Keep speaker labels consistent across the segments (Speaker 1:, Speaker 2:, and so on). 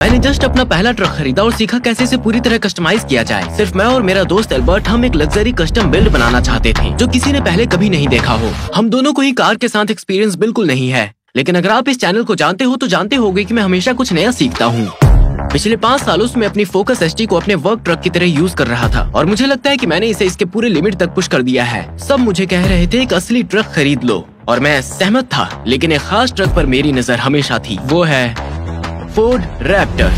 Speaker 1: मैंने जस्ट अपना पहला ट्रक खरीदा और सीखा कैसे इसे पूरी तरह कस्टमाइज किया जाए। सिर्फ मैं और मेरा दोस्त एल्बर्ट हम एक लग्जरी कस्टम बिल्ड बनाना चाहते थे जो किसी ने पहले कभी नहीं देखा हो। हम दोनों को ही कार के साथ एक्सपीरियंस बिल्कुल नहीं है, लेकिन अगर आप इस चैनल को जानते हो तो जानते होगे कि मैं हमेशा कुछ नया सीखता हूँ। पिछले 5 सालों से मैं अपनी फोकस एसटी को अपने वर्क ट्रक की तरह यूज कर रहा था और मुझे लगता है कि मैंने इसे इसके पूरे लिमिट तक पुश कर दिया है। सब मुझे कह रहे थे एक असली ट्रक खरीद लो और मैं सहमत था, लेकिन एक खास ट्रक पर मेरी नजर हमेशा थी, वो है फोर्ड रैप्टर।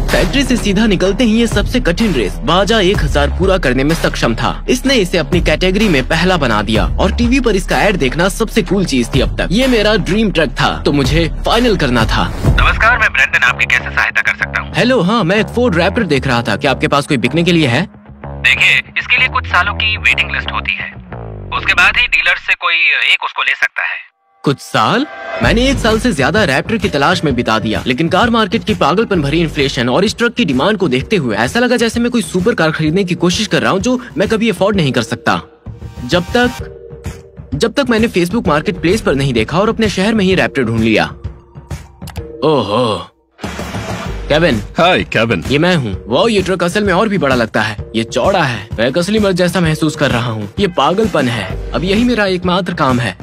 Speaker 1: फैक्ट्री से सीधा निकलते ही ये सबसे कठिन रेस बाजा 1000 पूरा करने में सक्षम था। इसने इसे अपनी कैटेगरी में पहला बना दिया और टीवी पर इसका ऐड देखना सबसे कूल चीज थी अब तक। ये मेरा ड्रीम ट्रक था तो मुझे फाइनल करना था।
Speaker 2: नमस्कार, मैं ब्रेंटन, आपकी कैसे सहायता कर सकता हूँ?
Speaker 1: हेलो, हाँ मैं एक फोर्ड रैप्टर देख रहा था। क्या आपके पास कोई बिकने के लिए है?
Speaker 2: देखिए, इसके लिए कुछ सालों की वेटिंग लिस्ट होती है, उसके बाद ही डीलर से कोई एक उसको ले सकता है।
Speaker 1: कुछ साल? मैंने 1 साल से ज्यादा रैप्टर की तलाश में बिता दिया, लेकिन कार मार्केट की पागलपन भरी इन्फ्लेशन और इस ट्रक की डिमांड को देखते हुए ऐसा लगा जैसे मैं कोई सुपर कार खरीदने की कोशिश कर रहा हूँ जो मैं कभी अफोर्ड नहीं कर सकता। जब तक मैंने फेसबुक मार्केट प्लेस पर नहीं देखा और अपने शहर में ही रैप्टर ढूंढ लिया। ओहो केविन।
Speaker 3: हाय केविन।
Speaker 1: ये मैं हूँ। वाह, ये ट्रक असल में और भी बड़ा लगता है। ये चौड़ा है, मैं एक असली मर्द जैसा महसूस कर रहा हूँ। ये पागलपन है। अब यही मेरा एकमात्र काम है।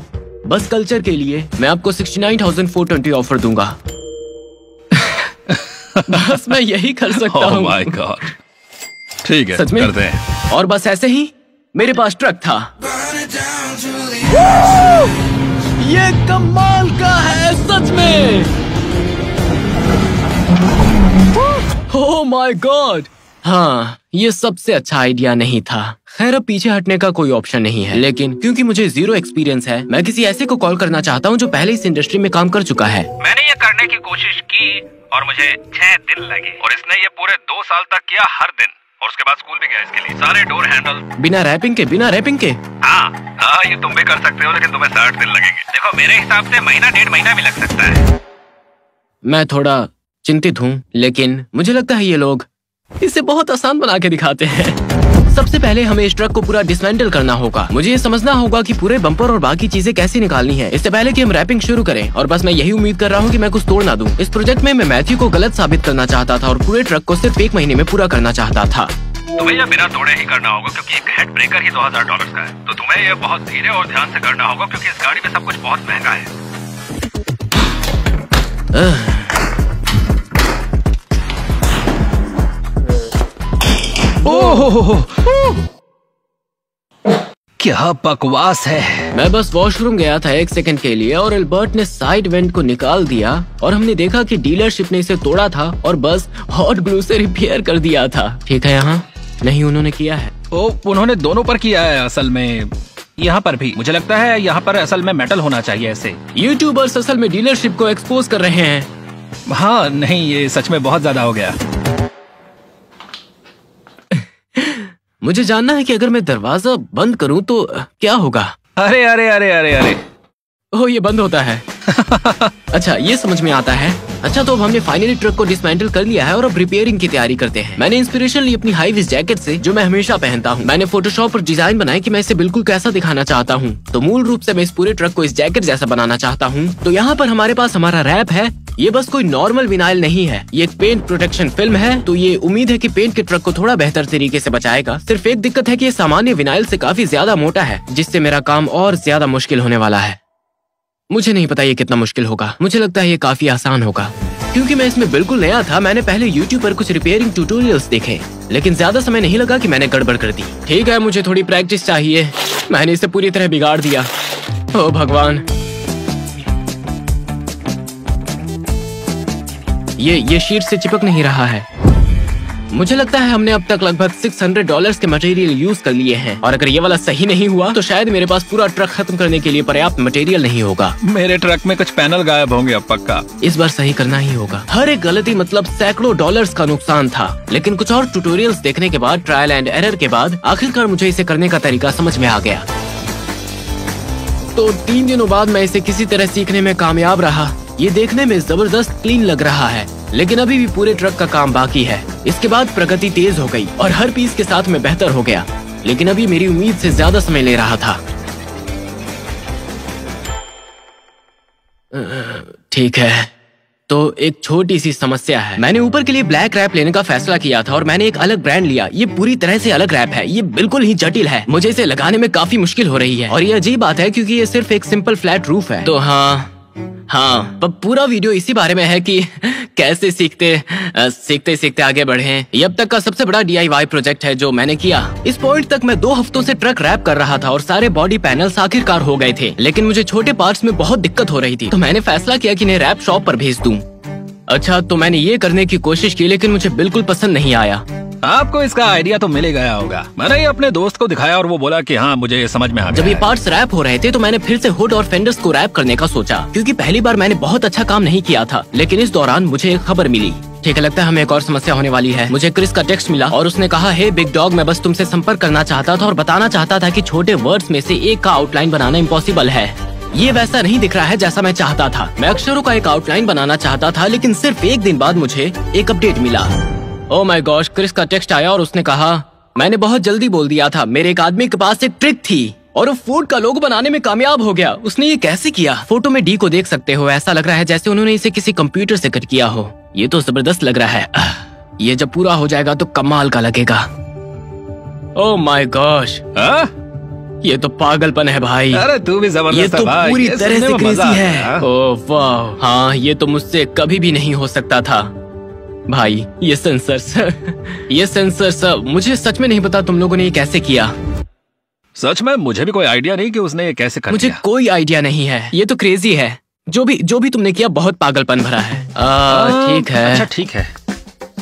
Speaker 1: बस कल्चर के लिए मैं आपको 69,420 ऑफर दूंगा। बस मैं यही कर सकता हूँ।
Speaker 3: Oh my God। ठीक है,
Speaker 1: सच में
Speaker 3: करते हैं।
Speaker 1: और बस ऐसे ही मेरे पास ट्रक था। ये कमाल का है सच में। Oh my God. हाँ, ये सबसे अच्छा आइडिया नहीं था। खैर, अब पीछे हटने का कोई ऑप्शन नहीं है, लेकिन क्योंकि मुझे जीरो एक्सपीरियंस है, मैं किसी ऐसे को कॉल करना चाहता हूँ जो पहले इस इंडस्ट्री में काम कर चुका है।
Speaker 2: मैंने ये करने की कोशिश की और मुझे 6 दिन लगे और इसने ये पूरे 2 साल तक किया हर दिन, और उसके बाद स्कूल भी गया इसके लिए। सारे डोर हैंडल
Speaker 1: बिना रैपिंग के।
Speaker 2: हाँ, ये तुम भी कर सकते हो, लेकिन तुम्हें 60 दिन लगेंगे। देखो, मेरे हिसाब से महीना 1.5 महीना भी लग सकता है।
Speaker 1: मैं थोड़ा चिंतित हूँ, लेकिन मुझे लगता है ये लोग इसे बहुत आसान बना के दिखाते हैं। सबसे पहले हमें इस ट्रक को पूरा डिसमेंटल करना होगा। मुझे ये समझना होगा कि पूरे बम्पर और बाकी चीजें कैसे निकालनी है इससे पहले कि हम रैपिंग शुरू करें। और बस मैं यही उम्मीद कर रहा हूँ कि मैं कुछ तोड़ ना दूं। इस प्रोजेक्ट में मैं मैथ्यू को गलत साबित करना चाहता था और पूरे ट्रक को सिर्फ 1 महीने में पूरा करना चाहता था।
Speaker 2: तुम्हें यह बिना तोड़े ही करना होगा क्योंकि एक हेड ब्रेकर ही $2000 का है। तो तुम्हें यह बहुत धीरे और ध्यान से करना होगा क्योंकि इस गाड़ी में सब कुछ बहुत महंगा है।
Speaker 3: ओह, क्या बकवास है।
Speaker 1: मैं बस वॉशरूम गया था 1 सेकंड के लिए और एल्बर्ट ने साइड वेंट को निकाल दिया और हमने देखा कि डीलरशिप ने इसे तोड़ा था और बस हॉट ग्लू से रिपेयर कर दिया था। ठीक है, यहाँ नहीं उन्होंने किया है।
Speaker 3: उन्होंने दोनों पर किया है। असल में यहाँ पर भी मुझे लगता है यहाँ पर असल में मेटल होना चाहिए। ऐसे
Speaker 1: यूट्यूबर्स असल में डीलरशिप को एक्सपोज कर रहे हैं।
Speaker 3: हाँ नहीं, ये सच में बहुत ज्यादा हो गया।
Speaker 1: मुझे जानना है कि अगर मैं दरवाजा बंद करूं तो क्या होगा।
Speaker 3: अरे अरे अरे अरे अरे,
Speaker 1: ओह, ये बंद होता है। अच्छा, ये समझ में आता है। अच्छा, तो अब हमने फाइनली ट्रक को डिसमेंटल कर लिया है और अब रिपेयरिंग की तैयारी करते हैं। मैंने इंस्पिरेशन ली अपनी हाई विस जैकेट से जो मैं हमेशा पहनता हूँ। मैंने फोटोशॉप पर डिजाइन बनाया कि मैं इसे बिल्कुल कैसा दिखाना चाहता हूँ। तो मूल रूप से मैं इस पूरे ट्रक को इस जैकेट जैसा बनाना चाहता हूँ। तो यहाँ पर हमारे पास हमारा रैप है। ये बस कोई नॉर्मल विनाइल नहीं है, ये एक पेंट प्रोटेक्शन फिल्म है। तो ये उम्मीद है कि पेंट के ट्रक को थोड़ा बेहतर तरीके से बचाएगा। सिर्फ एक दिक्कत है कि ये सामान्य विनाइल से काफी ज्यादा मोटा है, जिससे मेरा काम और ज्यादा मुश्किल होने वाला है। मुझे नहीं पता ये कितना मुश्किल होगा। मुझे लगता है ये काफी आसान होगा क्योंकि मैं इसमें बिल्कुल नया था। मैंने पहले YouTube पर कुछ रिपेयरिंग ट्यूटोरियल्स देखे, लेकिन ज्यादा समय नहीं लगा कि मैंने गड़बड़ कर दी। ठीक है, मुझे थोड़ी प्रैक्टिस चाहिए। मैंने इसे पूरी तरह बिगाड़ दिया। ओ भगवान, ये शीट से चिपक नहीं रहा है। मुझे लगता है हमने अब तक लगभग $600 के मटेरियल यूज कर लिए हैं और अगर ये वाला सही नहीं हुआ तो शायद मेरे पास पूरा ट्रक खत्म करने के लिए पर्याप्त मटेरियल नहीं होगा।
Speaker 3: मेरे ट्रक में कुछ पैनल गायब होंगे अब पक्का।
Speaker 1: इस बार सही करना ही होगा। हर एक गलती मतलब सैकड़ों डॉलर्स का नुकसान था, लेकिन कुछ और ट्यूटोरियल्स देखने के बाद, ट्रायल एंड एरर के बाद आखिरकार मुझे इसे करने का तरीका समझ में आ गया। तो 3 दिनों बाद मैं इसे किसी तरह सीखने में कामयाब रहा। ये देखने में जबरदस्त क्लीन लग रहा है, लेकिन अभी भी पूरे ट्रक का काम बाकी है। इसके बाद प्रगति तेज हो गई और हर पीस के साथ में बेहतर हो गया, लेकिन अभी मेरी उम्मीद से ज्यादा समय ले रहा था। ठीक है, तो एक छोटी सी समस्या है। मैंने ऊपर के लिए ब्लैक रैप लेने का फैसला किया था और मैंने एक अलग ब्रांड लिया। ये पूरी तरह से अलग रैप है, ये बिल्कुल ही जटिल है, मुझे इसे लगाने में काफी मुश्किल हो रही है। और ये अजीब बात है क्योंकि ये सिर्फ एक सिंपल फ्लैट रूफ है। तो हाँ, पूरा वीडियो इसी बारे में है कि कैसे सीखते सीखते आगे बढ़े। ये अब तक का सबसे बड़ा DIY प्रोजेक्ट है जो मैंने किया। इस पॉइंट तक मैं 2 हफ्तों से ट्रक रैप कर रहा था और सारे बॉडी पैनल्स आखिरकार हो गए थे, लेकिन मुझे छोटे पार्ट्स में बहुत दिक्कत हो रही थी। तो मैंने फैसला किया कि इन्हें रैप शॉप पर भेज दूं। अच्छा, तो मैंने ये करने की कोशिश की, लेकिन मुझे बिल्कुल पसंद नहीं आया।
Speaker 3: आपको इसका आइडिया तो मिल ही गया होगा। मैंने ये अपने दोस्त को दिखाया और वो बोला कि हाँ, मुझे ये समझ में आ गया।
Speaker 1: जब ये पार्ट्स रैप हो रहे थे तो मैंने फिर से हुड और फेंडर्स को रैप करने का सोचा, क्योंकि पहली बार मैंने बहुत अच्छा काम नहीं किया था। लेकिन इस दौरान मुझे एक खबर मिली। ठीक है, लगता है हमें एक और समस्या होने वाली है। मुझे क्रिस का टेक्स्ट मिला और उसने कहा, हे बिग डॉग, मैं बस तुमसे संपर्क करना चाहता था और बताना चाहता था कि छोटे वर्ड्स में से एक का आउटलाइन बनाना इम्पॉसिबल है। ये वैसा नहीं दिख रहा है जैसा मैं चाहता था। मैं अक्षरों का एक आउटलाइन बनाना चाहता था, लेकिन सिर्फ एक दिन बाद मुझे एक अपडेट मिला। ओह माय गॉश, क्रिस का टेक्स्ट आया और उसने कहा, मैंने बहुत जल्दी बोल दिया था। मेरे एक आदमी के पास एक ट्रिक थी और वो फूड का लोगो बनाने में कामयाब हो गया। उसने ये कैसे किया? फोटो में डी को देख सकते हो। ऐसा लग रहा है जैसे उन्होंने इसे किसी कंप्यूटर से कट किया हो। ये तो जबरदस्त लग रहा है। ये जब पूरा हो जाएगा तो कमाल का लगेगा। ओह माय गॉश, ये तो पागलपन है भाई।
Speaker 3: अरे तू भी जबरदस्त
Speaker 1: ये तो
Speaker 3: भाई,
Speaker 1: पूरी तरह से क्रेजी है।
Speaker 3: है।
Speaker 1: ओह वाह, हाँ, ये तो मुझसे कभी भी नहीं हो सकता था भाई। ये सेंसर्स मुझे सच में नहीं पता तुम लोगों ने ये कैसे किया।
Speaker 3: सच में मुझे भी कोई आइडिया नहीं कि उसने ये कैसे कर
Speaker 1: मुझे
Speaker 3: दिया।
Speaker 1: कोई आइडिया नहीं है। ये तो क्रेजी है। जो भी तुमने किया बहुत पागलपन भरा है। ठीक है।
Speaker 3: अच्छा ठीक है।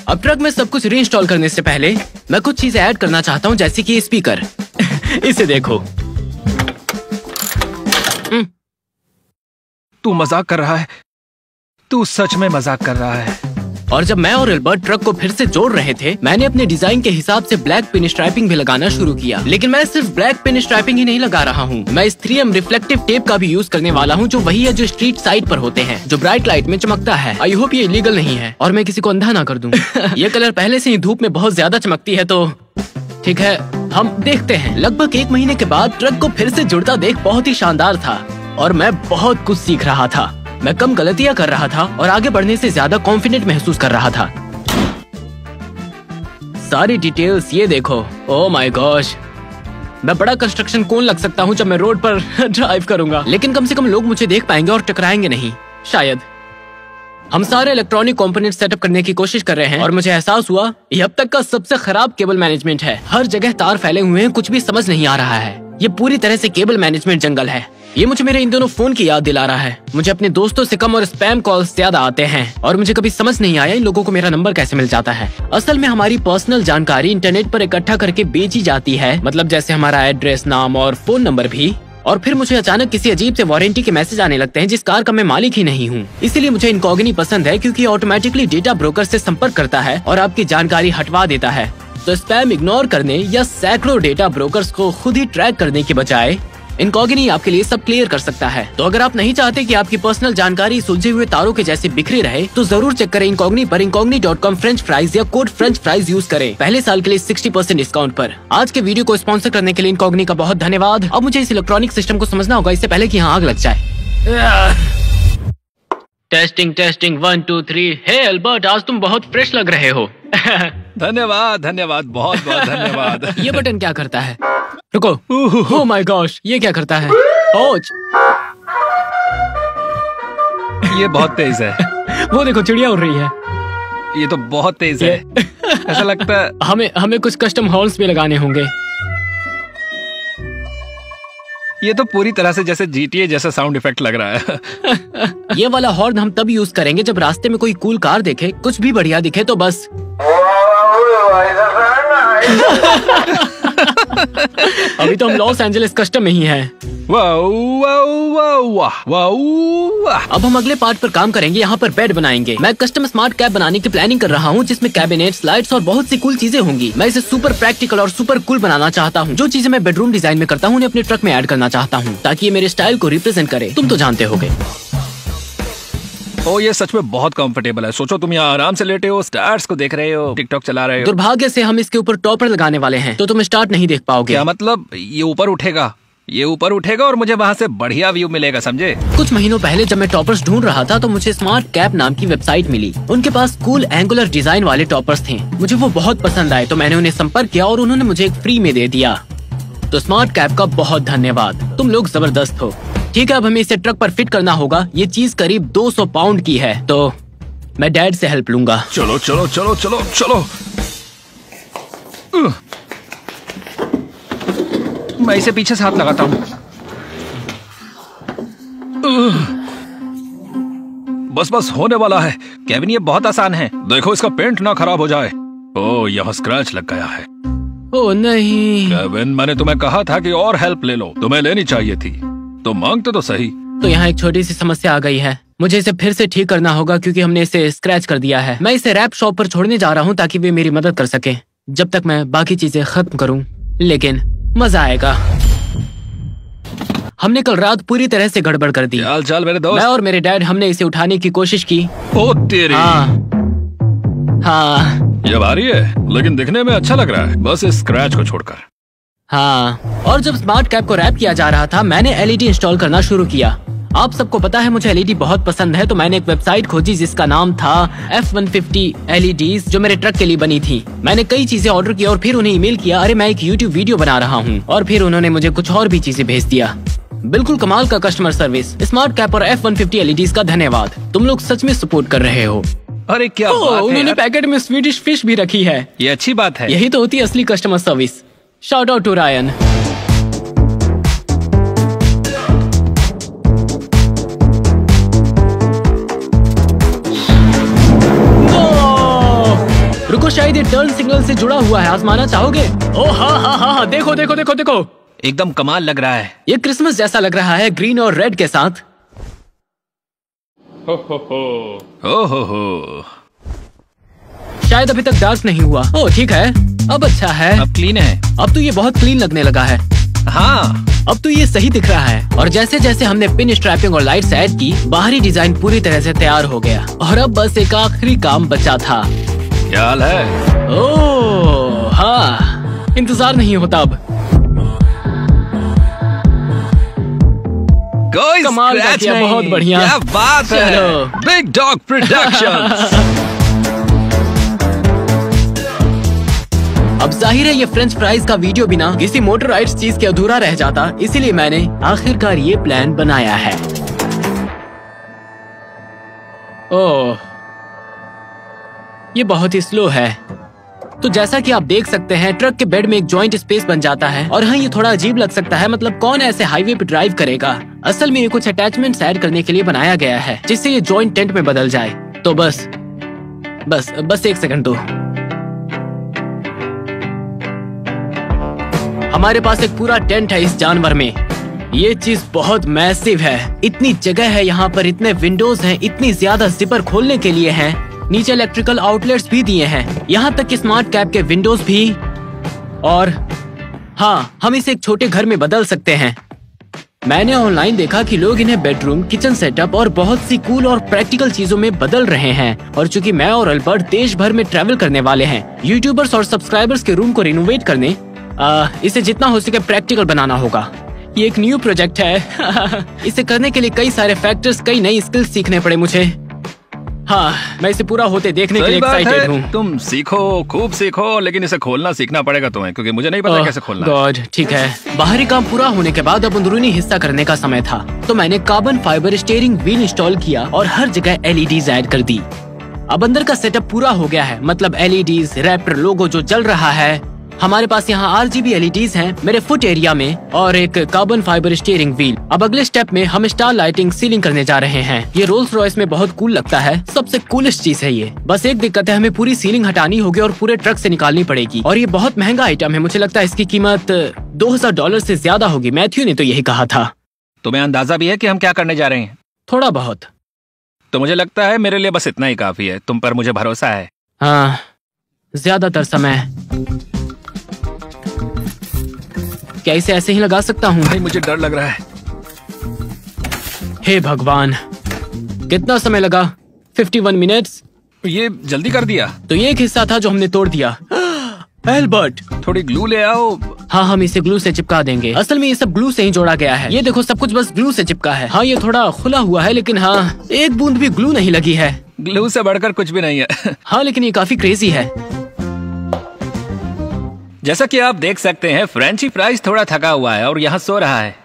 Speaker 1: अब ट्रक में सब कुछ रीइंस्टॉल करने से पहले मैं कुछ चीजें ऐड करना चाहता हूँ, जैसे कि स्पीकर। इसे देखो।
Speaker 3: तू मजाक कर रहा है? तू सच में मजाक कर रहा है?
Speaker 1: और जब मैं और एल्बर्ट ट्रक को फिर से जोड़ रहे थे, मैंने अपने डिजाइन के हिसाब से ब्लैक पिन स्ट्राइपिंग भी लगाना शुरू किया। लेकिन मैं सिर्फ ब्लैक पिन स्ट्राइपिंग ही नहीं लगा रहा हूँ, मैं इस 3M रिफ्लेक्टिव टेप का भी यूज करने वाला हूँ, जो वही है जो स्ट्रीट साइड पर होते हैं, जो ब्राइट लाइट में चमकता है। आई होप ये इलीगल नहीं है और मैं किसी को अंधा ना कर दूं। ये कलर पहले से ही धूप में बहुत ज्यादा चमकती है, तो ठीक है, हम देखते हैं। लगभग 1 महीने के बाद ट्रक को फिर से जुड़ता देख बहुत ही शानदार था और मैं बहुत कुछ सीख रहा था। मैं कम गलतियां कर रहा था और आगे बढ़ने से ज्यादा कॉन्फिडेंट महसूस कर रहा था। सारी डिटेल्स ये देखो। ओह माय गॉश, मैं बड़ा कंस्ट्रक्शन कौन लग सकता हूँ जब मैं रोड पर ड्राइव करूंगा। लेकिन कम से कम लोग मुझे देख पाएंगे और टकराएंगे नहीं, शायद। हम सारे इलेक्ट्रॉनिक कंपोनेंट सेटअप करने की कोशिश कर रहे हैं और मुझे एहसास हुआ ये अब तक का सबसे खराब केबल मैनेजमेंट है। हर जगह तार फैले हुए हैं, कुछ भी समझ नहीं आ रहा है। ये पूरी तरह से केबल मैनेजमेंट जंगल है। ये मुझे मेरे इन दोनों फोन की याद दिला रहा है। मुझे अपने दोस्तों से कम और स्पैम कॉल्स ज्यादा आते हैं और मुझे कभी समझ नहीं आया इन लोगों को मेरा नंबर कैसे मिल जाता है। असल में हमारी पर्सनल जानकारी इंटरनेट पर इकट्ठा करके बेची जाती है, मतलब जैसे हमारा एड्रेस, नाम और फोन नंबर भी। और फिर मुझे अचानक किसी अजीब से वारंटी के मैसेज आने लगते हैं जिस कार का मैं मालिक ही नहीं हूँ। इसीलिए मुझे इनकॉग्नी पसंद है, क्योंकि ऑटोमेटिकली डेटा ब्रोकर से संपर्क करता है और आपकी जानकारी हटवा देता है। तो स्पैम इग्नोर करने या सैकड़ों डेटा ब्रोकर्स को खुद ही ट्रैक करने की बजाय इनकॉग्नी आपके लिए सब क्लियर कर सकता है। तो अगर आप नहीं चाहते कि आपकी पर्सनल जानकारी सुलझे हुए तारों के जैसे बिखरी रहे, तो जरूर चेक करें इनकॉग्नी पर incogni.com फ्रेंच फ्राइज या कोड फ्रेंच फ्राइज यूज करें पहले साल के लिए 60% डिस्काउंट पर। आज के वीडियो को स्पॉन्सर करने के लिए इनकॉग्नी का बहुत धन्यवाद। अब मुझे इस इलेक्ट्रॉनिक सिस्टम को समझना होगा इससे पहले कि यहाँ आग लग जाए। टेस्टिंग 1 2 3। हे एल्बर्ट, आज तुम बहुत फ्रेश लग रहे हो।
Speaker 3: धन्यवाद धन्यवाद, बहुत बहुत धन्यवाद।
Speaker 1: ये बटन क्या करता है? रुको। ओह माय गॉश, ये क्या करता है? ओच,
Speaker 3: ये बहुत तेज है।
Speaker 1: वो देखो चिड़िया उड़ रही है।
Speaker 3: ये तो बहुत तेज है। ऐसा लगता है
Speaker 1: हमें कुछ कस्टम हॉर्न्स भी लगाने होंगे।
Speaker 3: ये तो पूरी तरह से जैसे GTA जैसा साउंड इफेक्ट लग रहा है।
Speaker 1: ये वाला हॉर्न हम तब यूज करेंगे जब रास्ते में कोई कूल कार देखे, कुछ भी बढ़िया दिखे तो बस। अभी तो हम लॉस एंजलिस कस्टम में ही हैं। अब हम अगले पार्ट पर काम करेंगे। यहाँ पर बेड बनाएंगे। मैं कस्टम स्मार्ट कैब बनाने की प्लानिंग कर रहा हूँ, जिसमें कैबिनेट्स, लाइट्स और बहुत सी कूल चीजें होंगी। मैं इसे सुपर प्रैक्टिकल और सुपर कूल बनाना चाहता हूँ। जो चीजें मैं बेडरूम डिजाइन में करता हूँ उन्हें अपने ट्रक में ऐड करना चाहता हूँ, ताकि ये मेरे स्टाइल को रिप्रेजेंट करे। तुम तो जानते होगे।
Speaker 3: ओ, ये सच में बहुत कंफर्टेबल है। सोचो तुम यहाँ आराम से लेटे हो, स्टार्स को देख रहे हो, टिकटॉक चला रहे हो।
Speaker 1: दुर्भाग्य से हम इसके ऊपर टॉपर लगाने वाले हैं, तो तुम स्टार्ट नहीं देख पाओगे।
Speaker 3: क्या मतलब? ये ऊपर उठेगा ये ऊपर उठेगा और मुझे वहाँ से बढ़िया व्यू मिलेगा, समझे?
Speaker 1: कुछ महीनों पहले जब मैं टॉपर्स ढूंढ रहा था तो मुझे स्मार्ट कैप नाम की वेबसाइट मिली। उनके पास कूल एंगुलर डिजाइन वाले टॉपर्स थे। मुझे वो बहुत पसंद आए तो मैंने उन्हें संपर्क किया और उन्होंने मुझे एक फ्री में दे दिया। तो स्मार्ट कैप का बहुत धन्यवाद, तुम लोग जबरदस्त हो। ठीक है, अब हमें इसे ट्रक पर फिट करना होगा। ये चीज करीब 200 पाउंड की है, तो मैं डैड से हेल्प लूंगा।
Speaker 3: चलो चलो चलो चलो चलो। मैं इसे पीछे से हाथ लगाता हूँ। बस बस होने वाला है। केविन, ये बहुत आसान है। देखो इसका पेंट ना खराब हो जाए। ओह, यहाँ स्क्रैच लग गया है।
Speaker 1: ओह नहीं
Speaker 3: केविन, मैंने तुम्हें कहा था कि और हेल्प ले लो। तुम्हें लेनी चाहिए थी, तो मांगते तो सही।
Speaker 1: तो यहाँ एक छोटी सी समस्या आ गई है। मुझे इसे फिर से ठीक करना होगा क्योंकि हमने इसे स्क्रैच कर दिया है। मैं इसे रैप शॉप पर छोड़ने जा रहा हूँ ताकि वे मेरी मदद कर सके जब तक मैं बाकी चीजें खत्म करूँ। लेकिन मजा आएगा। हमने कल रात पूरी तरह से गड़बड़ कर दी।
Speaker 3: हाल चाल मेरे दोस्त?
Speaker 1: मैं और मेरे डैड हमने इसे उठाने की कोशिश की।
Speaker 3: ओ तेरी।
Speaker 1: हाँ,
Speaker 3: ये भारी है लेकिन दिखने में अच्छा लग रहा है, बस इस स्क्रैच को छोड़कर।
Speaker 1: हाँ, और जब स्मार्ट कैप को रैप किया जा रहा था मैंने एलईडी इंस्टॉल करना शुरू किया। आप सबको पता है मुझे एलईडी बहुत पसंद है, तो मैंने एक वेबसाइट खोजी जिसका नाम था F150 LEDs, जो मेरे ट्रक के लिए बनी थी। मैंने कई चीजें ऑर्डर की और फिर उन्हें ईमेल किया, अरे मैं एक YouTube वीडियो बना रहा हूँ, और फिर उन्होंने मुझे कुछ और भी चीजें भेज दिया। बिल्कुल कमाल का कस्टमर सर्विस। स्मार्ट कैप और F150 LEDs का धन्यवाद, तुम लोग सच में सपोर्ट कर रहे हो।
Speaker 3: अरे क्या बात है
Speaker 1: उन्होंने
Speaker 3: यार।
Speaker 1: पैकेट में स्वीडिश फिश भी रखी है।
Speaker 3: ये अच्छी बात है।
Speaker 1: यही तो होती है असली customer service. Shout out to Ryan. रुको, शायद ये टर्न सिग्नल से जुड़ा हुआ है, आजमाना चाहोगे? ओह हाँ, देखो देखो देखो देखो,
Speaker 3: एकदम कमाल लग रहा है।
Speaker 1: ये क्रिसमस जैसा लग रहा है, ग्रीन और रेड के साथ।
Speaker 3: हो।
Speaker 1: शायद अभी तक डार्क नहीं हुआ। ओह ठीक है, अब अच्छा है।
Speaker 3: अब क्लीन है।
Speaker 1: अब तो ये बहुत क्लीन लगने लगा है।
Speaker 3: हाँ,
Speaker 1: अब तो ये सही दिख रहा है। और जैसे जैसे हमने पिन स्ट्रैपिंग और लाइट्स ऐड की, बाहरी डिजाइन पूरी तरह से तैयार हो गया और अब बस एक आखिरी काम बचा था।
Speaker 3: क्या हाल है?
Speaker 1: ओह हाँ, इंतजार नहीं होता अब।
Speaker 3: कोई
Speaker 1: कमाल का
Speaker 3: स्क्रैच
Speaker 1: किया,
Speaker 3: नहीं।
Speaker 1: बहुत बढ़िया।
Speaker 3: क्या बात है।
Speaker 1: चलो।
Speaker 3: Big dog productions.
Speaker 1: अब जाहिर है ये फ्रेंच फ्राइज का वीडियो बिना किसी मोटराइज्ड चीज के अधूरा रह जाता, इसीलिए मैंने आखिरकार ये प्लान बनाया है। ओह, ये बहुत ही स्लो है। तो जैसा कि आप देख सकते हैं, ट्रक के बेड में एक जॉइंट स्पेस बन जाता है। और हाँ, ये थोड़ा अजीब लग सकता है, मतलब कौन ऐसे हाईवे पे ड्राइव करेगा। असल में ये कुछ अटैचमेंट्स ऐड करने के लिए बनाया गया है जिससे ये जॉइंट टेंट में बदल जाए। तो बस एक सेकंड दो। हमारे पास एक पूरा टेंट है इस जानवर में। ये चीज बहुत मैसिव है। इतनी जगह है यहाँ पर, इतने विंडोज हैं, इतनी ज्यादा जिपर खोलने के लिए हैं। नीचे इलेक्ट्रिकल आउटलेट्स भी दिए हैं, यहाँ तक कि स्मार्ट कैप के विंडोज भी। और हाँ, हम इसे एक छोटे घर में बदल सकते हैं। मैंने ऑनलाइन देखा कि लोग इन्हें बेडरूम, किचन सेटअप और बहुत सी कूल और प्रैक्टिकल चीजों में बदल रहे हैं। और चूंकि मैं और अल्बर्ट देश भर में ट्रैवल करने वाले हैं, यूट्यूबर्स और सब्सक्राइबर्स के रूम को रिनोवेट करने इसे जितना हो सके प्रैक्टिकल बनाना होगा। ये एक न्यू प्रोजेक्ट है। इसे करने के लिए कई सारे फैक्टर्स, कई नई स्किल्स सीखने पड़े मुझे। हाँ, मैं इसे पूरा होते देखने के लिए एक्साइटेड हूँ।
Speaker 3: तुम सीखो, खूब सीखो, लेकिन इसे खोलना सीखना पड़ेगा तुम्हें, क्योंकि मुझे नहीं पता कैसे खोलना है।
Speaker 1: गॉड, ठीक है। बाहरी काम पूरा होने के बाद अब अंदरूनी हिस्सा करने का समय था। तो मैंने carbon fibre steering wheel install किया और हर जगह एलईडीज ऐड कर दी। अब अंदर का सेटअप पूरा हो गया है, मतलब एलईडीज, रैपर लोगो जो जल रहा है। हमारे पास यहाँ RGB LEDs हैं मेरे फुट एरिया में और एक कार्बन फाइबर स्टीयरिंग व्हील। अब अगले स्टेप में हम स्टार लाइटिंग सीलिंग करने जा रहे हैं। ये रोल्स रॉयस में बहुत कूल लगता है, सबसे कूलेस्ट चीज है ये। बस एक दिक्कत है, हमें पूरी सीलिंग हटानी होगी और पूरे ट्रक से निकालनी पड़ेगी। और ये बहुत महंगा आइटम है, मुझे लगता है इसकी कीमत $2000 से ज्यादा होगी। मैथ्यू ने तो यही कहा था।
Speaker 3: तुम्हें अंदाजा भी है कि हम क्या करने जा रहे हैं?
Speaker 1: थोड़ा बहुत।
Speaker 3: तो मुझे लगता है मेरे लिए बस इतना ही काफी है। तुम पर मुझे भरोसा है।
Speaker 1: हाँ, ज्यादातर समय। क्या इसे ऐसे ही लगा सकता हूँ?
Speaker 3: नहीं, मुझे डर लग रहा है।
Speaker 1: हे भगवान, कितना समय लगा? 51 मिनट्स।
Speaker 3: ये जल्दी कर दिया।
Speaker 1: तो ये एक हिस्सा था जो हमने तोड़ दिया। एल्बर्ट,
Speaker 3: थोड़ी ग्लू ले आओ।
Speaker 1: हाँ हम इसे ग्लू से चिपका देंगे। असल में ये सब ग्लू से ही जोड़ा गया है। ये देखो सब कुछ बस ग्लू से चिपका है। हाँ ये थोड़ा खुला हुआ है लेकिन हाँ एक बूंद भी ग्लू नहीं लगी है।
Speaker 3: ग्लू से बढ़कर कुछ भी नहीं है।
Speaker 1: हाँ लेकिन ये काफी क्रेजी है।
Speaker 3: जैसा कि आप देख सकते हैं फ्रेंची फ्राइज थोड़ा थका हुआ है और यहाँ सो रहा है।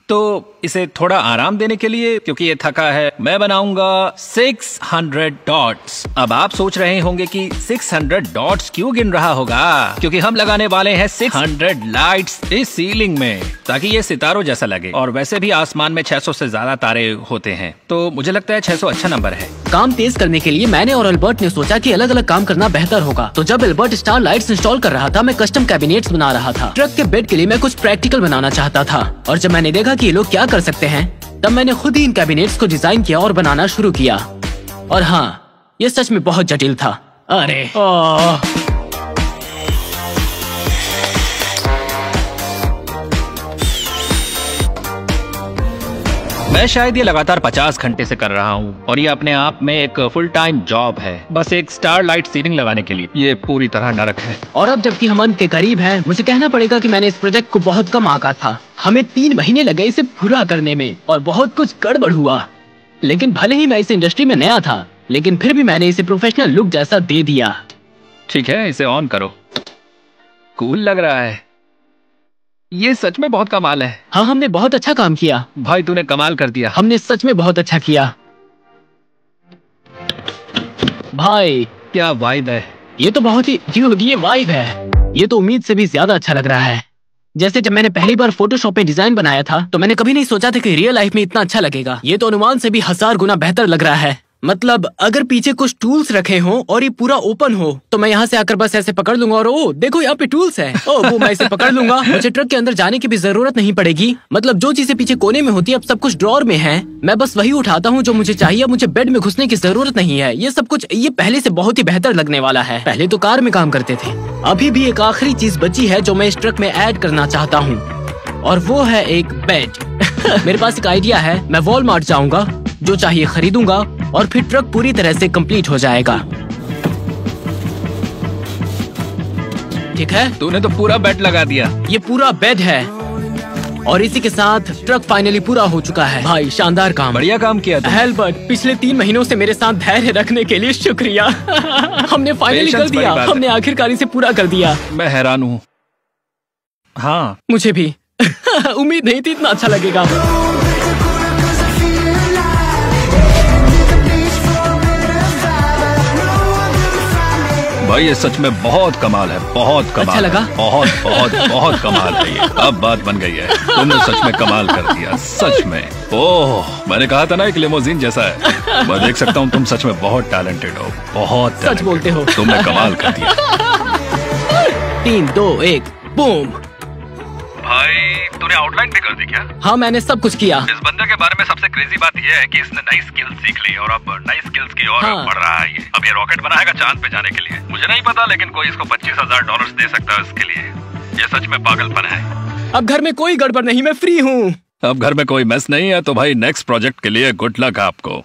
Speaker 3: तो इसे थोड़ा आराम देने के लिए, क्योंकि ये थका है, मैं बनाऊंगा 600 डॉट्स। अब आप सोच रहे होंगे कि 600 डॉट्स क्यों गिन रहा होगा? क्योंकि हम लगाने वाले हैं 600 लाइट्स इस सीलिंग में, ताकि ये सितारों जैसा लगे। और वैसे भी आसमान में 600 से ज्यादा तारे होते हैं, तो मुझे लगता है 600 अच्छा नंबर है।
Speaker 1: काम तेज करने के लिए मैंने और अल्बर्ट ने सोचा कि अलग अलग काम करना बेहतर होगा। तो जब अल्बर्ट स्टार लाइट्स इंस्टॉल कर रहा था, मैं कस्टम कैबिनेट्स बना रहा था। ट्रक के बेड के लिए मैं कुछ प्रैक्टिकल बनाना चाहता था, और जब मैंने देखा कि ये लोग क्या कर सकते हैं, तब मैंने खुद ही इन कैबिनेट्स को डिजाइन किया और बनाना शुरू किया। और हाँ, ये सच में बहुत जटिल था। अरे
Speaker 3: मैं शायद ये लगातार 50 घंटे से कर रहा हूँ, और ये अपने आप में एक फुल टाइम जॉब है, बस एक स्टार लाइट सीलिंग लगाने के लिए। ये पूरी तरह नरक है।
Speaker 1: और अब जबकि हम अंत के करीब हैं, मुझे कहना पड़ेगा कि मैंने इस प्रोजेक्ट को बहुत कम आंका था। हमें 3 महीने लगे इसे पूरा करने में, और बहुत कुछ गड़बड़ हुआ। लेकिन भले ही मैं इस इंडस्ट्री में नया था, लेकिन फिर भी मैंने इसे प्रोफेशनल लुक जैसा दे दिया।
Speaker 3: ठीक है, इसे ऑन करो। कूल लग रहा है। ये सच में बहुत कमाल है।
Speaker 1: हाँ हमने बहुत अच्छा काम किया।
Speaker 3: भाई तूने कमाल कर दिया।
Speaker 1: हमने सच में बहुत अच्छा किया भाई।
Speaker 3: क्या वाइब है।
Speaker 1: ये तो बहुत ही ये वाइब है। ये तो उम्मीद से भी ज्यादा अच्छा लग रहा है। जैसे जब मैंने पहली बार फोटोशॉप में डिजाइन बनाया था, तो मैंने कभी नहीं सोचा था कि रियल लाइफ में इतना अच्छा लगेगा। ये तो अनुमान से भी 1000 गुना बेहतर लग रहा है। मतलब अगर पीछे कुछ टूल्स रखे हों और ये पूरा ओपन हो, तो मैं यहाँ से आकर बस ऐसे पकड़ लूंगा और ओ देखो यहाँ पे टूल्स है। ओ वो मैं इसे पकड़ लूंगा। मुझे ट्रक के अंदर जाने की भी जरूरत नहीं पड़ेगी। मतलब जो चीजें पीछे कोने में होती है अब सब कुछ ड्रॉर में है। मैं बस वही उठाता हूँ जो मुझे चाहिए। मुझे बेड में घुसने की जरूरत नहीं है। ये सब कुछ ये पहले से बहुत ही बेहतर लगने वाला है। पहले तो कार में काम करते थे। अभी भी एक आखिरी चीज बची है जो मैं इस ट्रक में ऐड करना चाहता हूँ, और वो है एक बेड। मेरे पास एक आइडिया है। मैं वॉलमार्ट जाऊंगा, जो चाहिए खरीदूंगा, और फिर ट्रक पूरी तरह से कंप्लीट हो जाएगा। ठीक है,
Speaker 3: तूने तो पूरा बेड लगा दिया।
Speaker 1: ये पूरा बेड है, और इसी के साथ ट्रक फाइनली पूरा हो चुका है। भाई शानदार काम।
Speaker 3: बढ़िया काम किया तुमने।
Speaker 1: एल्बर्ट, पिछले 3 महीनों से मेरे साथ धैर्य रखने के लिए शुक्रिया। हमने फाइनली कर दिया। हमने आखिरकार इसे पूरा कर दिया।
Speaker 3: मैं हैरान हूँ। हाँ
Speaker 1: मुझे भी उम्मीद नहीं थी इतना अच्छा लगेगा।
Speaker 3: भाई ये सच में बहुत कमाल है। बहुत कमाल।
Speaker 1: अच्छा लगा?
Speaker 3: बहुत बहुत बहुत कमाल है ये। अब बात बन गई है। तुमने सच में कमाल कर दिया, सच में। ओह मैंने कहा था ना एक लिमोजीन जैसा है। मैं देख सकता हूँ तुम सच में बहुत टैलेंटेड हो। बहुत
Speaker 1: सच बोलते हो।
Speaker 3: तुमने कमाल कर दिया।
Speaker 1: 3 2 1 बूम।
Speaker 2: भाई तूने आउटलाइन भी कर दी क्या?
Speaker 1: हाँ मैंने सब कुछ किया।
Speaker 2: इस बंदे के बारे में सबसे क्रेजी बात यह है कि इसने नई स्किल्स सीख ली और अब नई स्किल्स की ओर बढ़ रहा है। ये अब ये रॉकेट बनाएगा चांद पे जाने के लिए। मुझे नहीं पता, लेकिन कोई इसको $25,000 दे सकता है इसके लिए। ये सच में पागलपन है।
Speaker 1: अब घर में कोई गड़बड़ नहीं, मैं फ्री हूँ।
Speaker 3: अब घर में कोई मेस नहीं है, तो भाई नेक्स्ट प्रोजेक्ट के लिए गुड लक आपको।